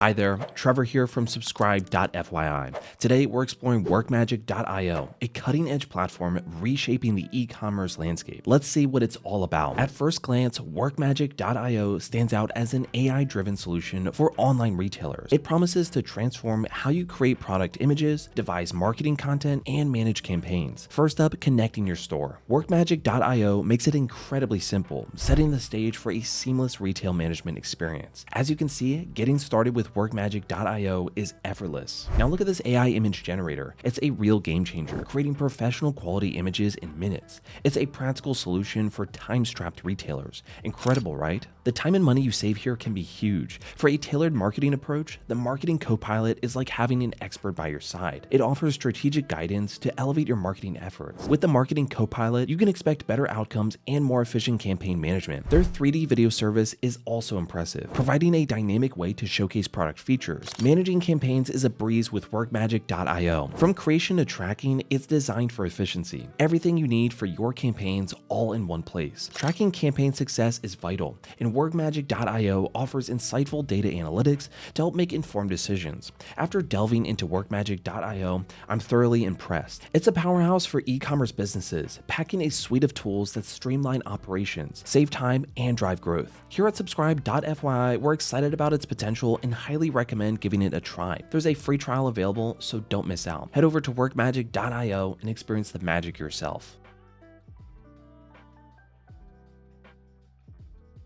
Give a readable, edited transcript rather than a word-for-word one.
Hi there, Trevor here from subscribe.fyi. Today we're exploring workmagic.io, a cutting-edge platform reshaping the e-commerce landscape. Let's see what it's all about. At first glance, workmagic.io stands out as an AI-driven solution for online retailers. It promises to transform how you create product images, devise marketing content, and manage campaigns. First up, connecting your store. Workmagic.io makes it incredibly simple, setting the stage for a seamless retail management experience. As you can see, getting started with workmagic.io is effortless. Now look at this AI image generator. It's a real game changer, creating professional quality images in minutes. It's a practical solution for time-strapped retailers. Incredible, right? The time and money you save here can be huge. For a tailored marketing approach, the Marketing Copilot is like having an expert by your side. It offers strategic guidance to elevate your marketing efforts. With the Marketing Copilot, you can expect better outcomes and more efficient campaign management. Their 3D video service is also impressive, providing a dynamic way to showcase product features. Managing campaigns is a breeze with workmagic.io. From creation to tracking, it's designed for efficiency. Everything you need for your campaigns all in one place. Tracking campaign success is vital, and workmagic.io offers insightful data analytics to help make informed decisions. After delving into workmagic.io, I'm thoroughly impressed. It's a powerhouse for e-commerce businesses, packing a suite of tools that streamline operations, save time, and drive growth. Here at subscribe.fyi, we're excited about its potential and highly recommend giving it a try. There's a free trial available, so don't miss out. Head over to workmagic.io and experience the magic yourself.